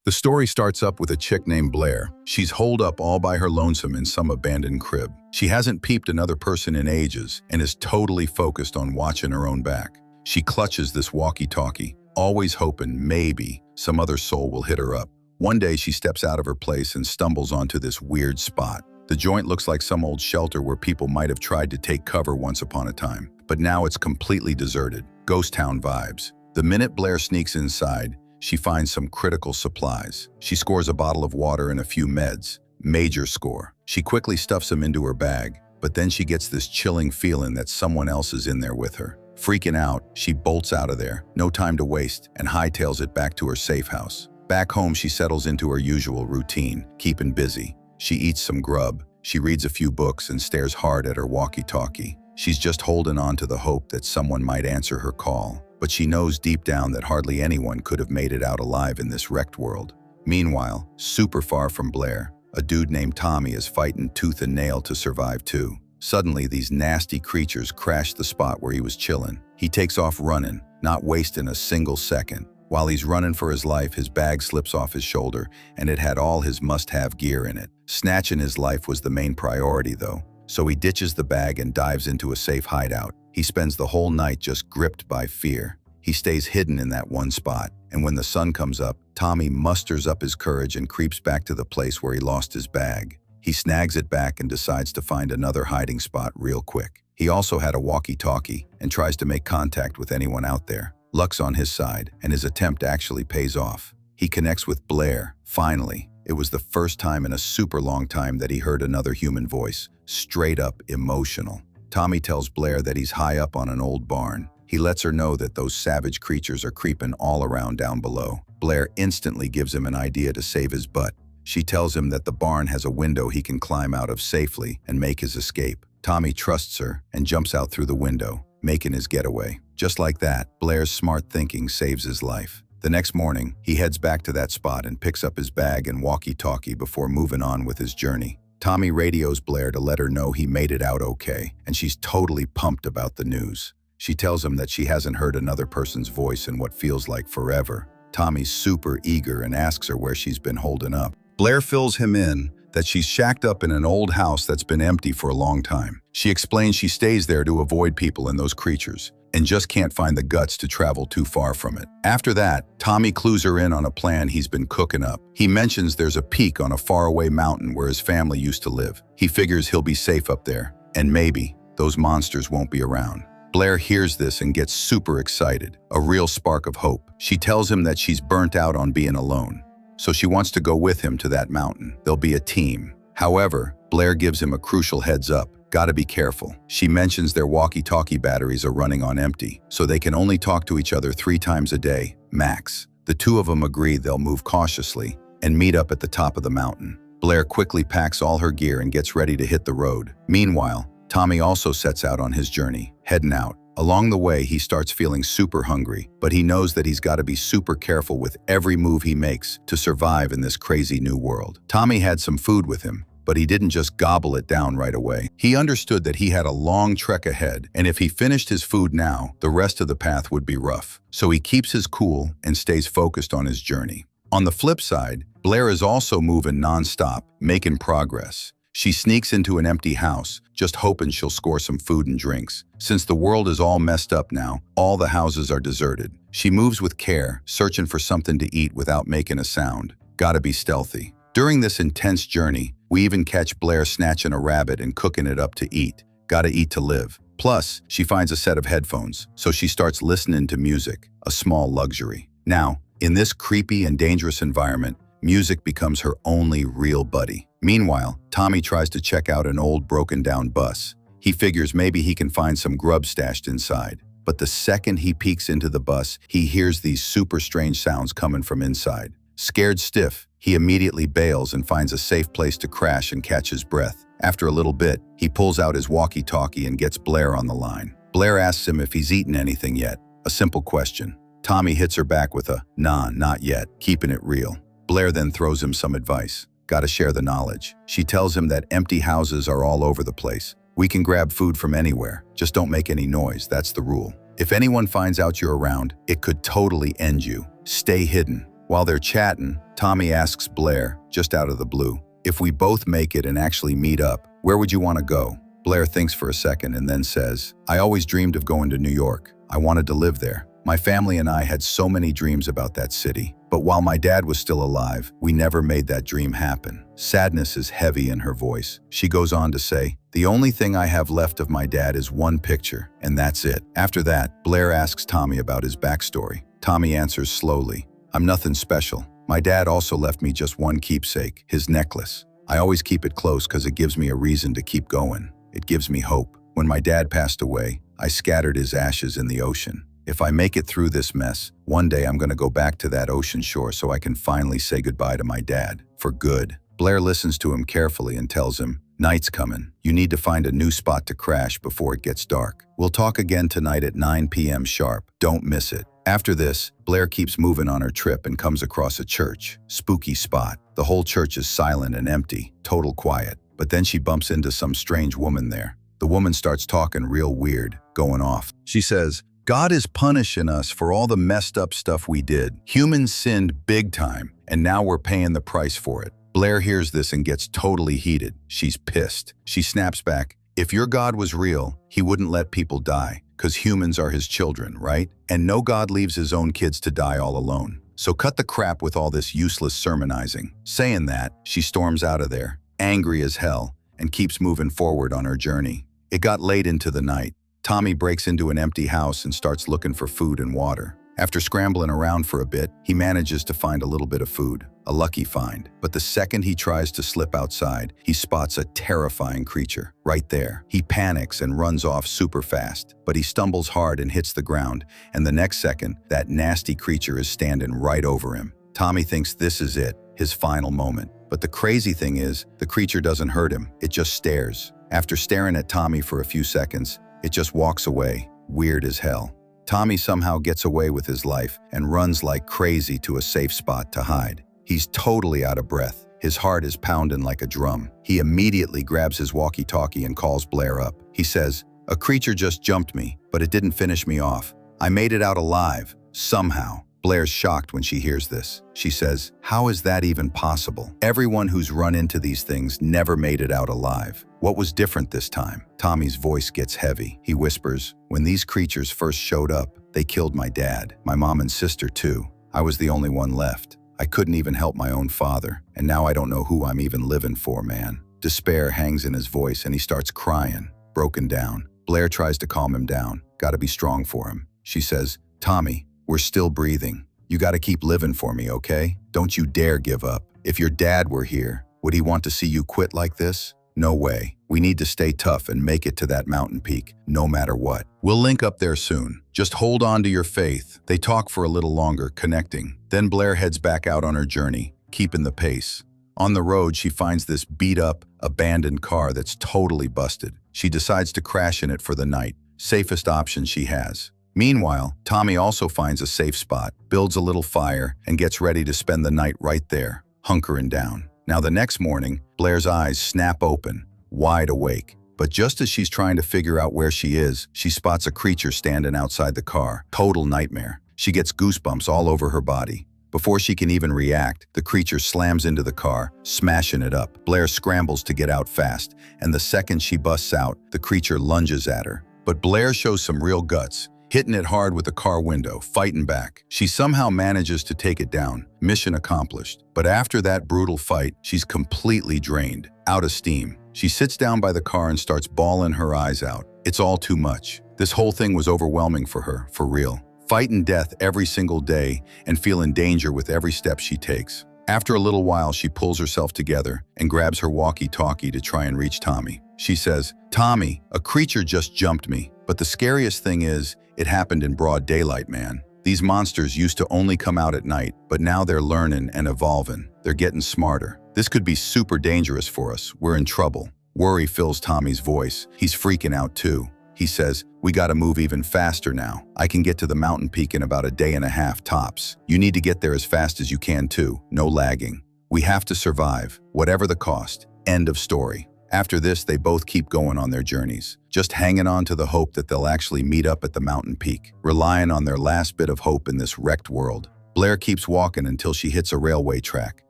The story starts up with a chick named Blair. She's holed up all by her lonesome in some abandoned crib. She hasn't peeped another person in ages and is totally focused on watching her own back. She clutches this walkie-talkie, always hoping maybe some other soul will hit her up. One day she steps out of her place and stumbles onto this weird spot. The joint looks like some old shelter where people might have tried to take cover once upon a time, but now it's completely deserted. Ghost town vibes. The minute Blair sneaks inside, she finds some critical supplies. She scores a bottle of water and a few meds. Major score. She quickly stuffs them into her bag, but then she gets this chilling feeling that someone else is in there with her. Freaking out, she bolts out of there, no time to waste, and hightails it back to her safe house. Back home, she settles into her usual routine, keeping busy. She eats some grub, she reads a few books and stares hard at her walkie-talkie. She's just holding on to the hope that someone might answer her call, but she knows deep down that hardly anyone could have made it out alive in this wrecked world. Meanwhile, super far from Blair, a dude named Tommy is fighting tooth and nail to survive too. Suddenly, these nasty creatures crash the spot where he was chilling. He takes off running, not wasting a single second. While he's running for his life, his bag slips off his shoulder, and it had all his must-have gear in it. Snatching his life was the main priority, though, so he ditches the bag and dives into a safe hideout. He spends the whole night just gripped by fear. He stays hidden in that one spot, and when the sun comes up, Tommy musters up his courage and creeps back to the place where he lost his bag. He snags it back and decides to find another hiding spot real quick. He also had a walkie-talkie and tries to make contact with anyone out there. Luck's on his side, and his attempt actually pays off. He connects with Blair. Finally, it was the first time in a super long time that he heard another human voice, straight up emotional. Tommy tells Blair that he's high up on an old barn. He lets her know that those savage creatures are creeping all around down below. Blair instantly gives him an idea to save his butt. She tells him that the barn has a window he can climb out of safely and make his escape. Tommy trusts her and jumps out through the window, making his getaway. Just like that, Blair's smart thinking saves his life. The next morning, he heads back to that spot and picks up his bag and walkie-talkie before moving on with his journey. Tommy radios Blair to let her know he made it out okay, and she's totally pumped about the news. She tells him that she hasn't heard another person's voice in what feels like forever. Tommy's super eager and asks her where she's been holding up. Blair fills him in that she's shacked up in an old house that's been empty for a long time. She explains she stays there to avoid people and those creatures, and just can't find the guts to travel too far from it. After that, Tommy clues her in on a plan he's been cooking up. He mentions there's a peak on a faraway mountain where his family used to live. He figures he'll be safe up there, and maybe those monsters won't be around. Blair hears this and gets super excited, a real spark of hope. She tells him that she's burnt out on being alone, so she wants to go with him to that mountain. They'll be a team. However, Blair gives him a crucial heads up. Gotta be careful. She mentions their walkie-talkie batteries are running on empty, so they can only talk to each other 3 times a day, max. The two of them agree they'll move cautiously and meet up at the top of the mountain. Blair quickly packs all her gear and gets ready to hit the road. Meanwhile, Tommy also sets out on his journey, heading out. Along the way, he starts feeling super hungry, but he knows that he's got to be super careful with every move he makes to survive in this crazy new world. Tommy had some food with him, but he didn't just gobble it down right away. He understood that he had a long trek ahead, and if he finished his food now, the rest of the path would be rough. So he keeps his cool and stays focused on his journey. On the flip side, Blair is also moving non-stop, making progress. She sneaks into an empty house, just hoping she'll score some food and drinks. Since the world is all messed up now, all the houses are deserted. She moves with care, searching for something to eat without making a sound. Gotta be stealthy. During this intense journey, we even catch Blair snatching a rabbit and cooking it up to eat. Gotta eat to live. Plus, she finds a set of headphones, so she starts listening to music, a small luxury. Now, in this creepy and dangerous environment, music becomes her only real buddy. Meanwhile, Tommy tries to check out an old broken-down bus. He figures maybe he can find some grub stashed inside. But the second he peeks into the bus, he hears these super strange sounds coming from inside. Scared stiff, he immediately bails and finds a safe place to crash and catch his breath. After a little bit, he pulls out his walkie-talkie and gets Blair on the line. Blair asks him if he's eaten anything yet. A simple question. Tommy hits her back with a, "Nah, not yet," keeping it real. Blair then throws him some advice. Gotta share the knowledge. She tells him that empty houses are all over the place. We can grab food from anywhere, just don't make any noise, that's the rule. If anyone finds out you're around, it could totally end you. Stay hidden. While they're chatting, Tommy asks Blair, just out of the blue, if we both make it and actually meet up, where would you want to go? Blair thinks for a second and then says, I always dreamed of going to New York. I wanted to live there. My family and I had so many dreams about that city. But while my dad was still alive, we never made that dream happen. Sadness is heavy in her voice. She goes on to say, the only thing I have left of my dad is one picture, and that's it. After that, Blair asks Tommy about his backstory. Tommy answers slowly, I'm nothing special. My dad also left me just one keepsake, his necklace. I always keep it close because it gives me a reason to keep going. It gives me hope. When my dad passed away, I scattered his ashes in the ocean. If I make it through this mess, one day I'm going to go back to that ocean shore so I can finally say goodbye to my dad, for good. Blair listens to him carefully and tells him, night's coming. You need to find a new spot to crash before it gets dark. We'll talk again tonight at 9 p.m. sharp. Don't miss it. After this, Blair keeps moving on her trip and comes across a church. Spooky spot. The whole church is silent and empty, total quiet. But then she bumps into some strange woman there. The woman starts talking real weird, going off. She says, God is punishing us for all the messed up stuff we did. Humans sinned big time, and now we're paying the price for it. Blair hears this and gets totally heated. She's pissed. She snaps back, if your God was real, he wouldn't let people die, because humans are his children, right? And no God leaves his own kids to die all alone. So cut the crap with all this useless sermonizing. Saying that, she storms out of there, angry as hell, and keeps moving forward on her journey. It got late into the night. Tommy breaks into an empty house and starts looking for food and water. After scrambling around for a bit, he manages to find a little bit of food. A lucky find. But the second he tries to slip outside, he spots a terrifying creature right there. He panics and runs off super fast, but he stumbles hard and hits the ground, and the next second, that nasty creature is standing right over him. Tommy thinks this is it, his final moment. But the crazy thing is, the creature doesn't hurt him, it just stares. After staring at Tommy for a few seconds, it just walks away, weird as hell. Tommy somehow gets away with his life and runs like crazy to a safe spot to hide. He's totally out of breath. His heart is pounding like a drum. He immediately grabs his walkie-talkie and calls Blair up. He says, a creature just jumped me, but it didn't finish me off. I made it out alive, somehow. Blair's shocked when she hears this. She says, how is that even possible? Everyone who's run into these things never made it out alive. What was different this time? Tommy's voice gets heavy. He whispers, when these creatures first showed up, they killed my dad, my mom and sister too. I was the only one left. I couldn't even help my own father, and now I don't know who I'm even living for, man. Despair hangs in his voice and he starts crying, broken down. Blair tries to calm him down. Gotta be strong for him. She says, Tommy, we're still breathing. You gotta keep living for me, okay? Don't you dare give up. If your dad were here, would he want to see you quit like this? No way. We need to stay tough and make it to that mountain peak, no matter what. We'll link up there soon. Just hold on to your faith. They talk for a little longer, connecting. Then Blair heads back out on her journey, keeping the pace. On the road, she finds this beat-up, abandoned car that's totally busted. She decides to crash in it for the night, safest option she has. Meanwhile, Tommy also finds a safe spot, builds a little fire, and gets ready to spend the night right there, hunkering down. Now the next morning, Blair's eyes snap open, wide awake. But just as she's trying to figure out where she is, she spots a creature standing outside the car. Total nightmare. She gets goosebumps all over her body. Before she can even react, the creature slams into the car, smashing it up. Blair scrambles to get out fast, and the second she busts out, the creature lunges at her. But Blair shows some real guts, hitting it hard with the car window, fighting back. She somehow manages to take it down. Mission accomplished. But after that brutal fight, she's completely drained, out of steam. She sits down by the car and starts bawling her eyes out. It's all too much. This whole thing was overwhelming for her, for real. Fighting death every single day and feeling danger with every step she takes. After a little while, she pulls herself together and grabs her walkie-talkie to try and reach Tommy. She says, Tommy, a creature just jumped me. But the scariest thing is, it happened in broad daylight, man. These monsters used to only come out at night, but now they're learning and evolving. They're getting smarter. This could be super dangerous for us. We're in trouble. Worry fills Tommy's voice. He's freaking out too. He says, we gotta move even faster now. I can get to the mountain peak in about a day and a half tops. You need to get there as fast as you can too. No lagging. We have to survive, whatever the cost. End of story. After this, they both keep going on their journeys, just hanging on to the hope that they'll actually meet up at the mountain peak, relying on their last bit of hope in this wrecked world. Blair keeps walking until she hits a railway track,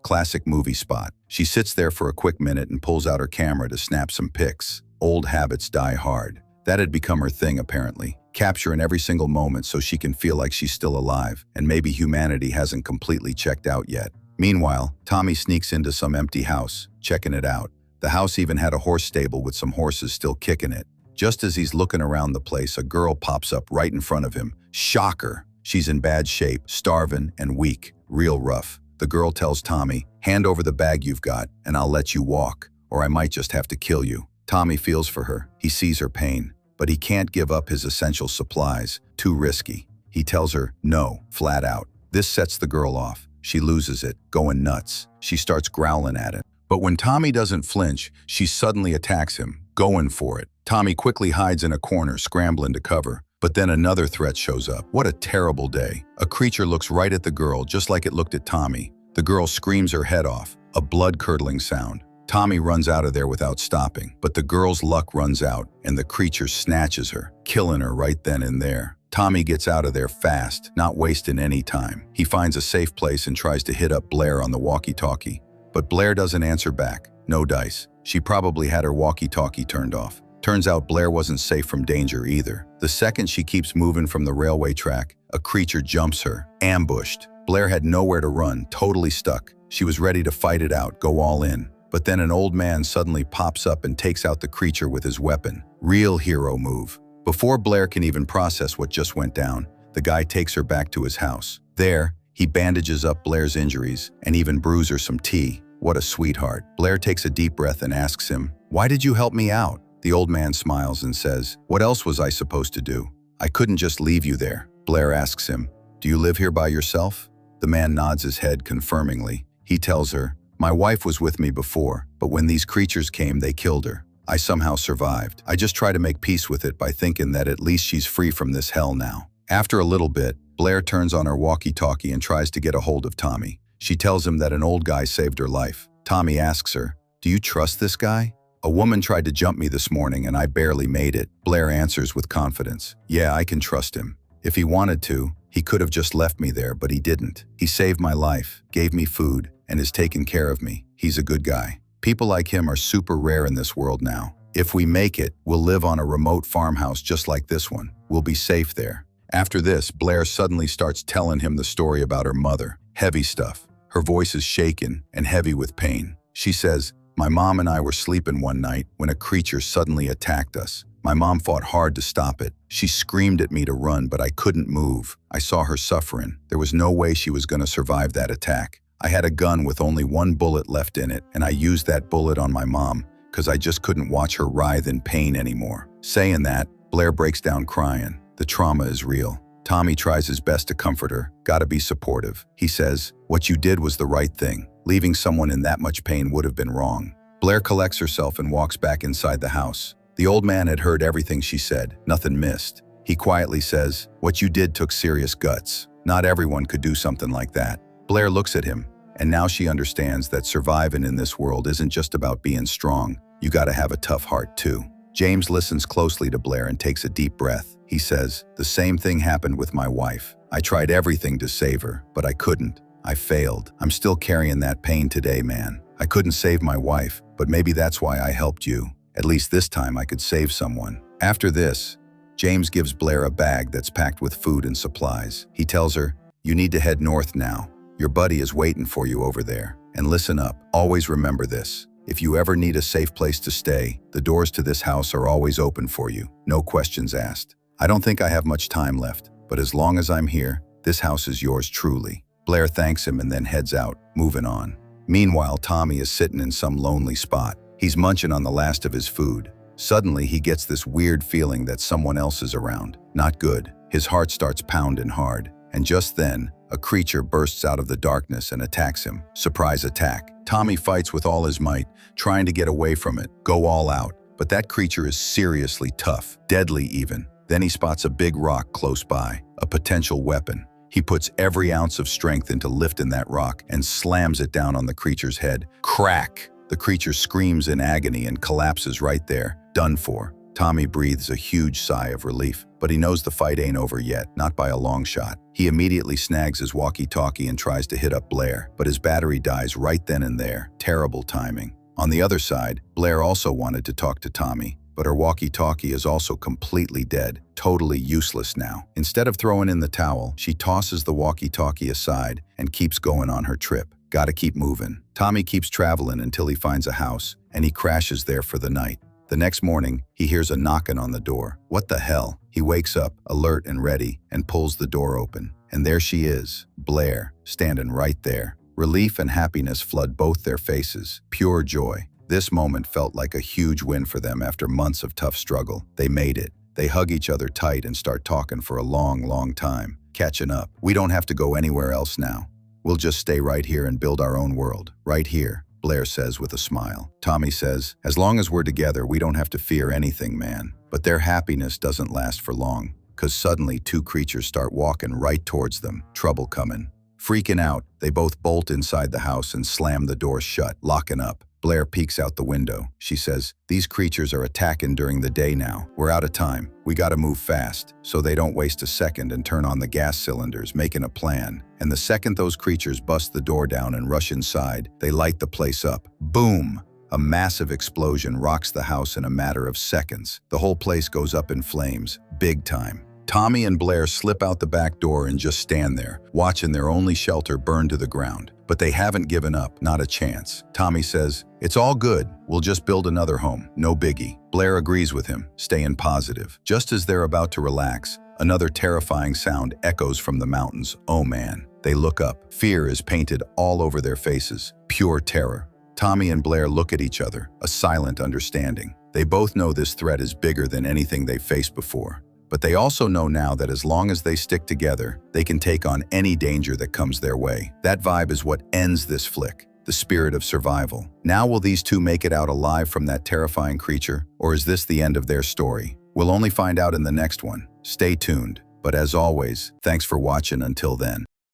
classic movie spot. She sits there for a quick minute and pulls out her camera to snap some pics. Old habits die hard. That had become her thing, apparently. Capturing every single moment so she can feel like she's still alive, and maybe humanity hasn't completely checked out yet. Meanwhile, Tommy sneaks into some empty house, checking it out. The house even had a horse stable with some horses still kicking it. Just as he's looking around the place, a girl pops up right in front of him. Shocker! She's in bad shape, starving and weak, real rough. The girl tells Tommy, "Hand over the bag you've got, and I'll let you walk, or I might just have to kill you." Tommy feels for her. He sees her pain, but he can't give up his essential supplies. Too risky. He tells her no, flat out. This sets the girl off. She loses it, going nuts. She starts growling at it. But when Tommy doesn't flinch, she suddenly attacks him, going for it. Tommy quickly hides in a corner, scrambling to cover. But then another threat shows up. What a terrible day. A creature looks right at the girl, just like it looked at Tommy. The girl screams her head off, a blood-curdling sound. Tommy runs out of there without stopping, but the girl's luck runs out, and the creature snatches her, killing her right then and there. Tommy gets out of there fast, not wasting any time. He finds a safe place and tries to hit up Blair on the walkie-talkie. But Blair doesn't answer back. No dice. She probably had her walkie-talkie turned off. Turns out Blair wasn't safe from danger either. The second she keeps moving from the railway track, a creature jumps her, ambushed. Blair had nowhere to run, totally stuck. She was ready to fight it out, go all in. But then an old man suddenly pops up and takes out the creature with his weapon. Real hero move. Before Blair can even process what just went down, the guy takes her back to his house. There, he bandages up Blair's injuries and even brews her some tea. What a sweetheart. Blair takes a deep breath and asks him, "Why did you help me out?" The old man smiles and says, "What else was I supposed to do? I couldn't just leave you there." Blair asks him, "Do you live here by yourself?" The man nods his head confirmingly. He tells her, "My wife was with me before, but when these creatures came, they killed her. I somehow survived. I just try to make peace with it by thinking that at least she's free from this hell now." After a little bit, Blair turns on her walkie-talkie and tries to get a hold of Tommy. She tells him that an old guy saved her life. Tommy asks her, "Do you trust this guy?" "A woman tried to jump me this morning and I barely made it." Blair answers with confidence, "Yeah, I can trust him. If he wanted to, he could have just left me there, but he didn't. He saved my life, gave me food, and is taking care of me. He's a good guy." People like him are super rare in this world now. If we make it, we'll live on a remote farmhouse just like this one. We'll be safe there. After this, Blair suddenly starts telling him the story about her mother. Heavy stuff. Her voice is shaken and heavy with pain. She says, "My mom and I were sleeping one night when a creature suddenly attacked us. My mom fought hard to stop it. She screamed at me to run, but I couldn't move. I saw her suffering. There was no way she was going to survive that attack. I had a gun with only one bullet left in it, and I used that bullet on my mom because I just couldn't watch her writhe in pain anymore." Saying that, Blair breaks down crying. The trauma is real. Tommy tries his best to comfort her. Gotta be supportive. He says, "What you did was the right thing. Leaving someone in that much pain would have been wrong." Blair collects herself and walks back inside the house. The old man had heard everything she said, nothing missed. He quietly says, "What you did took serious guts. Not everyone could do something like that." Blair looks at him, and now she understands that surviving in this world isn't just about being strong. You gotta have a tough heart too. James listens closely to Blair and takes a deep breath. He says, "The same thing happened with my wife. I tried everything to save her, but I couldn't. I failed. I'm still carrying that pain today, man. I couldn't save my wife, but maybe that's why I helped you. At least this time I could save someone." After this, James gives Blair a bag that's packed with food and supplies. He tells her, "You need to head north now. Your buddy is waiting for you over there. And listen up, always remember this. If you ever need a safe place to stay, the doors to this house are always open for you. No questions asked. I don't think I have much time left, but as long as I'm here, this house is yours truly." Blair thanks him and then heads out, moving on. Meanwhile, Tommy is sitting in some lonely spot. He's munching on the last of his food. Suddenly, he gets this weird feeling that someone else is around. Not good. His heart starts pounding hard. And just then, a creature bursts out of the darkness and attacks him. Surprise attack. Tommy fights with all his might, trying to get away from it, go all out. But that creature is seriously tough, deadly even. Then he spots a big rock close by, a potential weapon. He puts every ounce of strength into lifting that rock and slams it down on the creature's head. Crack! The creature screams in agony and collapses right there, done for. Tommy breathes a huge sigh of relief, But he knows the fight ain't over yet, not by a long shot. He immediately snags his walkie-talkie and tries to hit up Blair, but his battery dies right then and there. Terrible timing. On the other side, Blair also wanted to talk to Tommy, but her walkie-talkie is also completely dead, totally useless now. Instead of throwing in the towel, she tosses the walkie-talkie aside and keeps going on her trip. Gotta keep moving. Tommy keeps traveling until he finds a house, and he crashes there for the night. The next morning, he hears a knocking on the door. What the hell? He wakes up, alert and ready, and pulls the door open. And there she is, Blair, standing right there. Relief and happiness flood both their faces. Pure joy. This moment felt like a huge win for them after months of tough struggle. They made it. They hug each other tight and start talking for a long, long time. Catching up. We don't have to go anywhere else now. We'll just stay right here and build our own world. Right here, Blair says with a smile. Tommy says, as long as we're together, we don't have to fear anything, man. But their happiness doesn't last for long, because suddenly two creatures start walking right towards them. Trouble coming. Freaking out, they both bolt inside the house and slam the door shut, locking up. Blair peeks out the window. She says, these creatures are attacking during the day now. We're out of time. We gotta move fast, so they don't waste a second and turn on the gas cylinders, making a plan. And the second those creatures bust the door down and rush inside, they light the place up. Boom! A massive explosion rocks the house in a matter of seconds. The whole place goes up in flames, big time. Tommy and Blair slip out the back door and just stand there, watching their only shelter burn to the ground. But they haven't given up, not a chance. Tommy says, it's all good. We'll just build another home. No biggie. Blair agrees with him, staying positive. Just as they're about to relax, another terrifying sound echoes from the mountains. Oh man. They look up. Fear is painted all over their faces. Pure terror. Tommy and Blair look at each other, a silent understanding. They both know this threat is bigger than anything they've faced before. But they also know now that as long as they stick together, they can take on any danger that comes their way. That vibe is what ends this flick, the spirit of survival. Now will these two make it out alive from that terrifying creature, or is this the end of their story? We'll only find out in the next one. Stay tuned. But as always, thanks for watching until then.